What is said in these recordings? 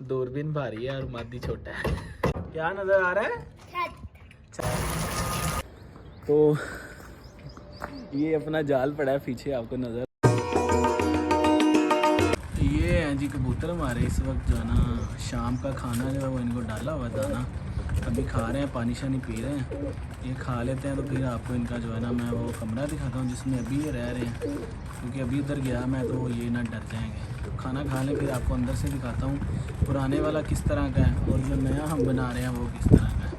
दूरबीन भारी है और मादी छोटा है। क्या नजर आ रहा है? तो ये अपना जाल पड़ा है पीछे, आपको नजर। ये हैं जी कबूतर हमारे। इस वक्त जो है ना शाम का खाना जो है वो इनको डाला हुआ दाना, अभी खा रहे हैं, पानी शानी पी रहे हैं। ये खा लेते हैं तो फिर आपको इनका जो है ना मैं वो कमरा दिखाता हूँ जिसमें अभी ये रह रहे हैं, क्योंकि अभी उधर गया मैं तो ये ना डर जाएंगे। तो खाना खा लें फिर आपको अंदर से दिखाता हूँ पुराने वाला किस तरह का है और जो नया हम बना रहे हैं वो किस तरह का है।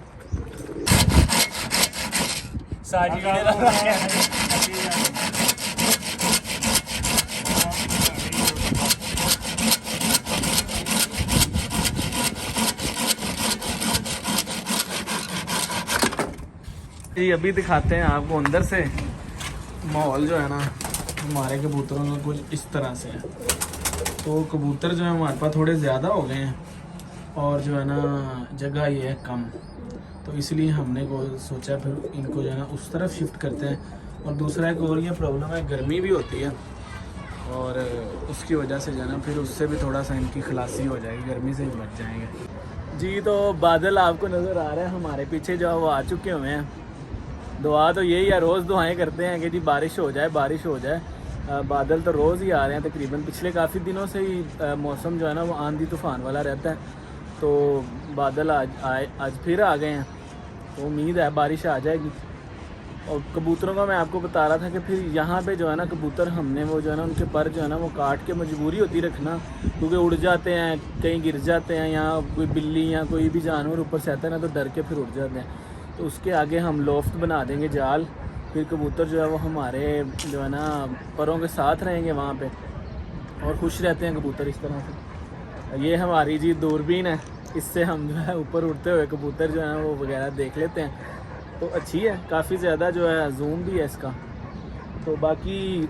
ये अभी दिखाते हैं आपको अंदर से माहौल जो है ना हमारे कबूतरों का कुछ इस तरह से है। तो कबूतर जो है हमारे पास थोड़े ज़्यादा हो गए हैं और जो है ना जगह ये है कम, तो इसलिए हमने को सोचा फिर इनको जो है ना उस तरफ शिफ्ट करते हैं। और दूसरा एक और ये प्रॉब्लम है, गर्मी भी होती है और उसकी वजह से जो है ना फिर उससे भी थोड़ा सा इनकी खलासी हो जाएगी, गर्मी से ही बच जाएंगे जी। तो बादल आपको नज़र आ रहे हैं हमारे पीछे जो है वो आ चुके हुए हैं। दुआ तो यही है, रोज़ दुआएं करते हैं कि जी बारिश हो जाए बारिश हो जाए। बादल तो रोज़ ही आ रहे हैं तकरीबन, पिछले काफ़ी दिनों से ही मौसम जो है ना वो आंधी तूफ़ान वाला रहता है। तो बादल आज फिर आ गए हैं, तो उम्मीद है बारिश आ जाएगी। और कबूतरों का मैं आपको बता रहा था कि फिर यहाँ पे जो है ना कबूतर हमने वो जो है ना उनके पर जो है ना वो काट के मजबूरी होती रखना, क्योंकि उड़ जाते हैं, कहीं गिर जाते हैं, यहाँ कोई बिल्ली या कोई भी जानवर ऊपर से आता है ना तो डर के फिर उड़ जाते हैं। तो उसके आगे हम लोफ्ट बना देंगे जाल, फिर कबूतर जो है वो हमारे जो है ना परों के साथ रहेंगे वहाँ पे और खुश रहते हैं कबूतर इस तरह से। ये हमारी जी दूरबीन है, इससे हम जो है ऊपर उड़ते हुए कबूतर जो है वो वगैरह देख लेते हैं। तो अच्छी है, काफ़ी ज़्यादा जो है जूम भी है इसका। तो बाकी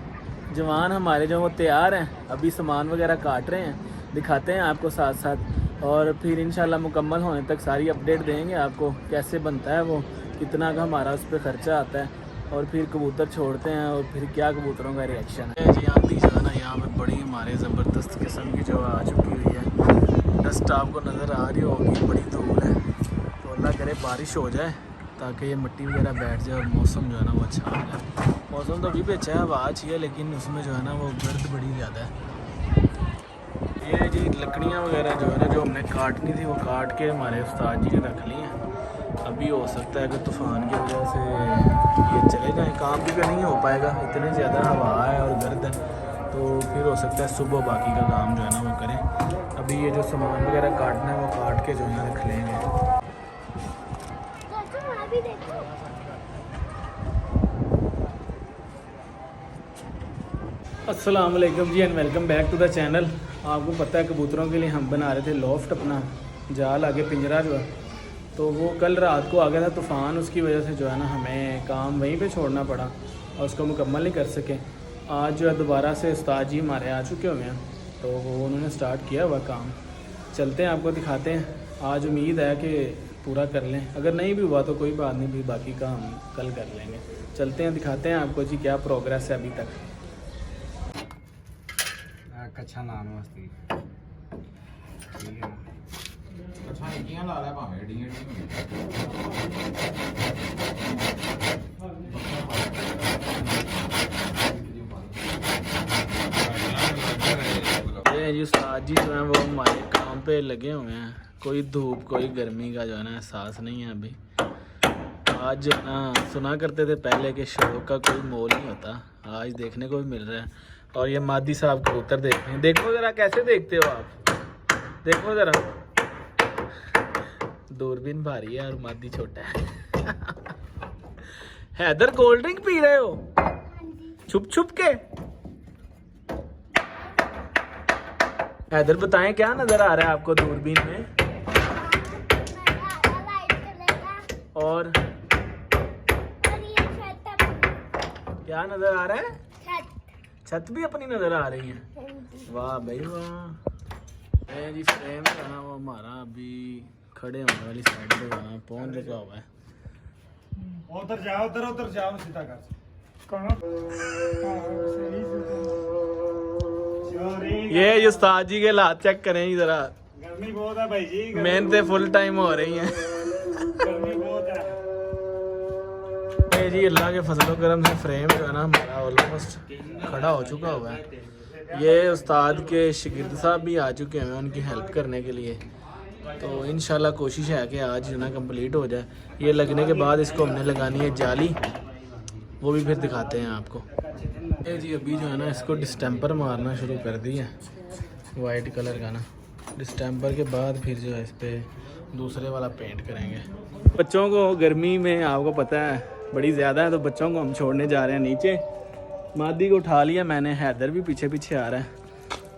जवान हमारे जो वो तैयार हैं, अभी सामान वगैरह काट रहे हैं, दिखाते हैं आपको साथ साथ। और फिर इंशाल्लाह मुकम्मल होने तक सारी अपडेट देंगे आपको, कैसे बनता है वो, कितना का हमारा उस पर ख़र्चा आता है और फिर कबूतर छोड़ते हैं और फिर क्या कबूतरों का रिएक्शन है जी। आंधी जो है ना यहाँ पे बड़ी हमारे ज़बरदस्त किस्म की जो आ चुकी हुई है। डस्ट आपको नज़र आ रही होगी, बड़ी धूल है। तो अल्लाह करे बारिश हो जाए ताकि ये मिट्टी वगैरह बैठ जाए और मौसम जो है ना वो अच्छा हो जाए। मौसम तो अभी भी अच्छा है, हवा अच्छी है, लेकिन उसमें जो है ना वो गर्द बड़ी ज़्यादा है। ये जी लकड़ियाँ वगैरह जो है ना जो हमने काटनी थी वो काट के हमारे उस्ताद जी ने रख ली हैं। अभी हो सकता है कि तूफ़ान की वजह से ये चले जाएँ, काम भी नहीं हो पाएगा, इतनी ज़्यादा हवा है और गर्द है। तो फिर हो सकता है सुबह बाकी का काम जो है ना वो करें। अभी ये जो सामान वगैरह काटना है वो काट के जो है रख लेंगे। अस्सलाम वालेकुम ji and welcome back to the channel. आपको पता है कबूतरों के लिए हम बना रहे थे लॉफ्ट, अपना जाल आगे पिंजरा जो है, तो वो कल रात को आ गया था तूफ़ान, उसकी वजह से जो है ना हमें काम वहीं पे छोड़ना पड़ा और उसको मुकम्मल नहीं कर सके। आज जो है दोबारा से उस्ताद जी हमारे आ चुके हुए हैं, तो वो उन्होंने स्टार्ट किया हुआ काम। चलते हैं आपको दिखाते हैं। आज उम्मीद है कि पूरा कर लें, अगर नहीं भी हुआ तो कोई बात नहीं, भी बाकी का हम कल कर लेंगे। चलते हैं दिखाते हैं आपको जी क्या प्रोग्रेस है अभी तक। कच्छा नाम वास्ते ठीक है कच्छा नीकियां ला ले भावे एडियां ये जी उस्ताद जी जो हैं वो हमारे काम पे लगे हुए हैं। कोई धूप कोई गर्मी का जो है ना एहसास नहीं है अभी। आज जो ना सुना करते थे पहले कि शौक का कोई मोल नहीं होता, आज देखने को भी मिल रहा है। और ये मादी साहब कबूतर देख रहे हैं, देखो ज़रा कैसे देखते हो आप, देखो ज़रा। दूरबीन भारी है और मादी छोटा है। हैदर कोल्ड ड्रिंक पी रहे हो छुप छुप के? हैदर बताएं क्या नज़र आ रहा है आपको दूरबीन में? और क्या नज़र आ रहा है? छत भी अपनी नजर आ रही है। वाह भाई वाह। जी फ्रेम जो ना वो हमारा अभी खड़े होने वाली साइड पे वहाँ पहुँच चुका हुआ है। उधर जाओ उधर जाओ सीधा कर। ये उस्ताद जी के हाथ चेक करें जरा, गर्मी बहुत है भाई जी, मेहनतें फुल टाइम हो रही हैं। गर्मी बहुत है। ये जी अल्लाह के फजलो करम से फ्रेम जो है ना हमारा ऑलमोस्ट खड़ा हो चुका हुआ है। ये उस्ताद के शागिर्द साहब भी आ चुके हैं उनकी हेल्प करने के लिए, तो इंशाल्लाह कोशिश है कि आज जो ना कंप्लीट हो जाए। ये लगने के बाद इसको हमने लगानी है जाली, वो भी फिर दिखाते हैं आपको। ये जी अभी जो है ना इसको डिस्टेम्पर मारना शुरू कर दिया वाइट कलर का ना। डिस्टेम्पर के बाद फिर जो है इस पर दूसरे वाला पेंट करेंगे। बच्चों को गर्मी में आपको पता है बड़ी ज़्यादा है, तो बच्चों को हम छोड़ने जा रहे हैं नीचे। मादी को उठा लिया मैंने, हैदर भी पीछे पीछे आ रहा है।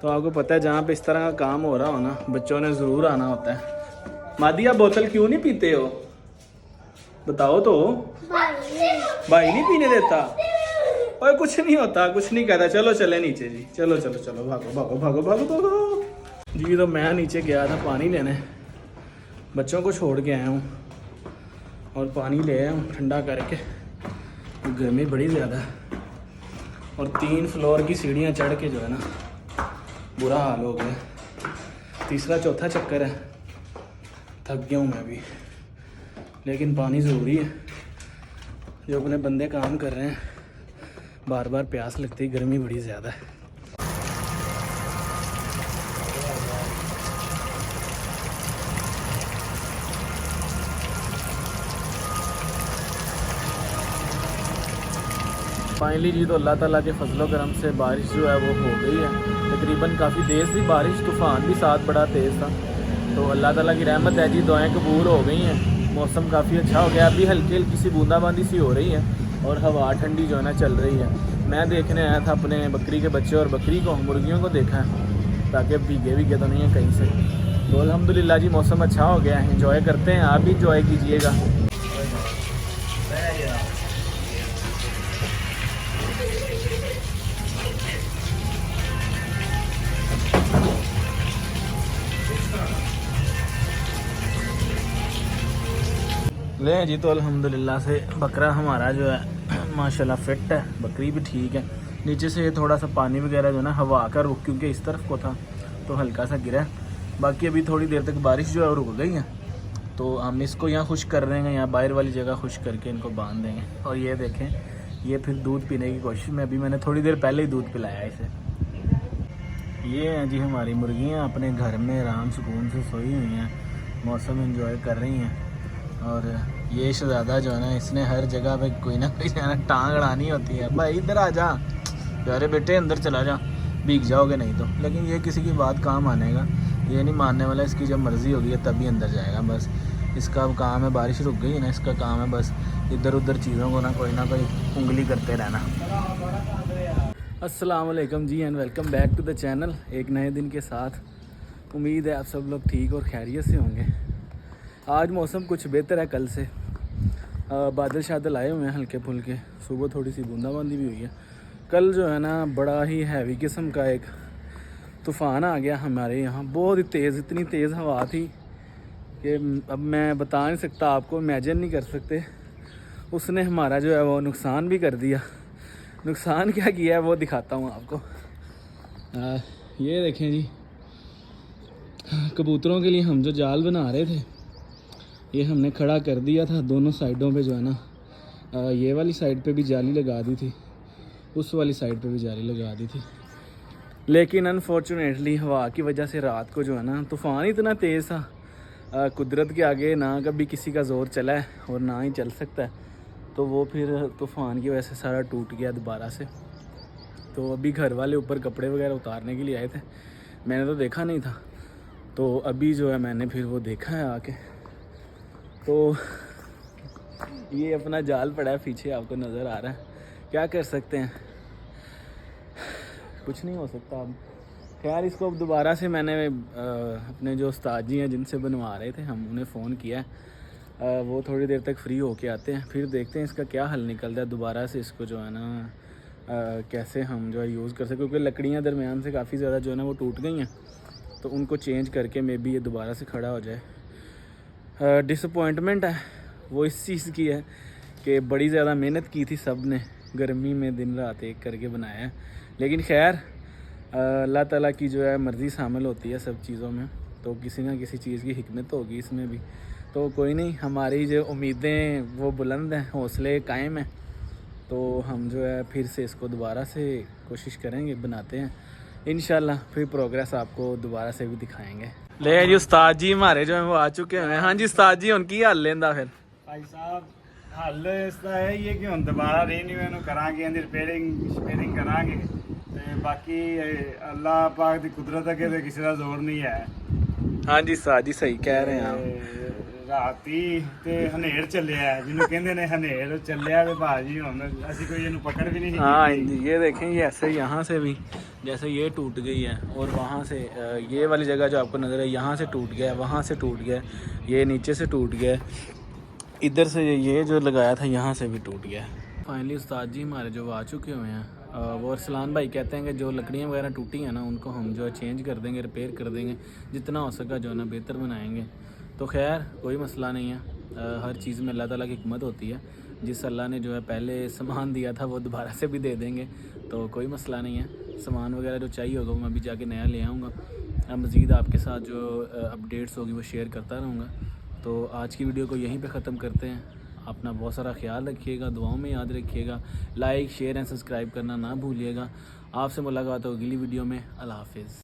तो आपको पता है जहाँ पे इस तरह का काम हो रहा हो ना, बच्चों ने ज़रूर आना होता है। मादी आप बोतल क्यों नहीं पीते हो, बताओ तो। भाई नहीं पीने देता। और कुछ नहीं होता, कुछ नहीं कहता। चलो चले नीचे जी, चलो चलो चलो, भागो भागो भागो भागो भागो जी। तो मैं नीचे गया था पानी लेने, बच्चों को छोड़ के आया हूँ और पानी ले आया हूँ ठंडा करके। गर्मी बड़ी ज़्यादा है और 3 फ्लोर की सीढ़ियाँ चढ़ के जो है ना बुरा हाल हो गया। तीसरा चौथा चक्कर है, थक गया हूँ मैं भी, लेकिन पानी ज़रूरी है। जो अपने बंदे काम कर रहे हैं, बार बार प्यास लगती है, गर्मी बड़ी ज़्यादा है। फाइनली जी तो अल्लाह ताला के फजलो करम से बारिश जो है वो हो गई है। तकरीबन काफ़ी तेज़ थी बारिश, तूफ़ान भी साथ बड़ा तेज़ था। तो अल्लाह ताला की रहमत है जी, दुआएं कबूल हो गई हैं। मौसम काफ़ी अच्छा हो गया, अभी हल्की हल्की सी बूंदाबांदी सी हो रही है और हवा ठंडी जो है ना चल रही है। मैं देखने आया था अपने बकरी के बच्चे और बकरी को, मुर्गियों को देखा है, ताकि भीगे भीगे तो नहीं है कहीं से। तो अल्हम्दुलिल्लाह जी मौसम अच्छा हो गया है, इंजॉय करते हैं। आप भी इंजॉय कीजिएगा। ले जी तो अल्हम्दुलिल्लाह से बकरा हमारा जो है माशाल्लाह फिट है, बकरी भी ठीक है। नीचे से थोड़ा सा पानी वगैरह जो ना हवा का रुक, क्योंकि इस तरफ को था तो हल्का सा गिरा है। बाकी अभी थोड़ी देर तक बारिश जो है रुक गई है, तो हम इसको यहाँ खुश कर रहे हैं, यहाँ बाहर वाली जगह खुश करके इनको बांध देंगे। और ये देखें, ये फिर दूध पीने की कोशिश में, अभी मैंने थोड़ी देर पहले ही दूध पिलाया इसे। ये हैं जी हमारी मुर्गियाँ अपने घर में आराम सुकून से सोई हुई हैं, मौसम एंजॉय कर रही हैं। और ये शहजादा जो है ना, इसने हर जगह पे कोई ना कोई जो है ना टांग अड़ानी होती है। भाई इधर आ जा, प्यारे बेटे अंदर चला जा, भीग जाओगे नहीं तो। लेकिन ये किसी की बात काम आनेगा, ये नहीं मानने वाला। इसकी जब मर्ज़ी होगी तभी अंदर जाएगा। बस इसका अब काम है, बारिश रुक गई है ना, इसका काम है बस इधर उधर चीज़ों को ना कोई उंगली करते रहना। अस्सलाम वालेकुम ji and welcome back to the channel, एक नए दिन के साथ। उम्मीद है आप सब लोग ठीक और खैरियत से होंगे। आज मौसम कुछ बेहतर है कल से, बादल शादल आए हुए हैं हल्के फुल्के, सुबह थोड़ी सी बूंदाबांदी भी हुई है। कल जो है ना बड़ा ही हैवी किस्म का एक तूफ़ान आ गया हमारे यहाँ, बहुत ही तेज़, इतनी तेज़ हवा थी कि अब मैं बता नहीं सकता आपको, इमेजिन नहीं कर सकते। उसने हमारा जो है वो नुकसान भी कर दिया। नुकसान क्या किया है वो दिखाता हूँ आपको। ये देखें जी, कबूतरों के लिए हम जो जाल बना रहे थे, ये हमने खड़ा कर दिया था दोनों साइडों पे जो है ना। ये वाली साइड पे भी जाली लगा दी थी, उस वाली साइड पे भी जाली लगा दी थी। लेकिन अनफॉर्चुनेटली हवा की वजह से रात को जो है ना तूफ़ान इतना तेज़ था, कुदरत के आगे ना कभी किसी का ज़ोर चला है और ना ही चल सकता है। तो वो फिर तूफ़ान की वजह से सारा टूट गया दोबारा से। तो अभी घर वाले ऊपर कपड़े वगैरह उतारने के लिए आए थे, मैंने तो देखा नहीं था। तो अभी जो है मैंने फिर वो देखा है आके, तो ये अपना जाल पड़ा है पीछे, आपको नज़र आ रहा है। क्या कर सकते हैं, कुछ नहीं हो सकता अब। खैर इसको अब दोबारा से मैंने अपने जो उस्ताद जी हैं जिनसे बनवा रहे थे, हम उन्हें फ़ोन किया है। वो थोड़ी देर तक फ्री होके आते हैं, फिर देखते हैं इसका क्या हल निकलता है। दोबारा से इसको जो है ना कैसे हम जो है यूज़ कर सकते, क्योंकि लकड़ियाँ दरमियान से काफ़ी ज़्यादा जो है ना वो टूट गई हैं, तो उनको चेंज करके मे बी ये दोबारा से खड़ा हो जाए। डिसअपॉइंटमेंट है वो इस चीज़ की है कि बड़ी ज़्यादा मेहनत की थी सब ने, गर्मी में दिन रात एक करके बनाया है। लेकिन खैर अल्लाह ताला की जो है मर्ज़ी शामिल होती है सब चीज़ों में, तो किसी ना किसी चीज़ की हिकमत होगी इसमें भी। तो कोई नहीं, हमारी जो उम्मीदें वो बुलंद हैं, हौसले कायम हैं। तो हम जो है फिर से इसको दोबारा से कोशिश करेंगे, बनाते हैं इंशाल्लाह, फिर प्रोग्रेस आपको दोबारा से भी दिखाएंगे। ले जी उस्ताद जी हमारे जो है वो आ चुके हैं। हाँ जी उस्ताद जी, उनकी हल लेंदा फिर भाई साहब हल इसका है ये कि हम दोबारा रीन्यू करांगे, रिपेयरिंग करांगे ते बाकी अल्लाह पाक की कुदरत अगे ते किसी का जोर नहीं है। हाँ जी उस्ताद जी सही कह रहे हैं आप। राती ते हनेर चलिया जिन्हों कहते ने हनेर चलिया ते भाजी हुन असि कोई इन्हू पकड़ भी नहीं। हाँ जी ये देखें, ये ऐसे यहाँ से भी जैसे ये टूट गई है, और वहाँ से ये वाली जगह जो आपको नज़र है यहाँ से टूट गया, वहाँ से टूट गया, ये नीचे से टूट गया, इधर से ये जो लगाया था यहाँ से भी टूट गया। फाइनली उस्ताद जी हमारे जो आ चुके हुए हैं, वो अरसलान भाई कहते हैं कि जो लकड़ियाँ वगैरह टूटी हैं ना उनको हम जो है चेंज कर देंगे, रिपेयर कर देंगे, जितना हो सका जो है ना बेहतर बनाएंगे। तो खैर कोई मसला नहीं है, हर चीज़ में अल्लाह ताला की हिकमत होती है। जिस अल्लाह ने जो है पहले सामान दिया था वो दोबारा से भी दे देंगे, तो कोई मसला नहीं है। सामान वगैरह जो चाहिए होगा वो मैं अभी जाके नया ले आऊँगा। मज़ीद आपके साथ जो अपडेट्स होगी वो शेयर करता रहूँगा। तो आज की वीडियो को यहीं पे ख़त्म करते हैं। अपना बहुत सारा ख्याल रखिएगा, दुआओं में याद रखिएगा, लाइक शेयर एंड सब्सक्राइब करना ना भूलिएगा। आपसे मुलाकात होगी अगली वीडियो में। अल्लाह हाफिज़।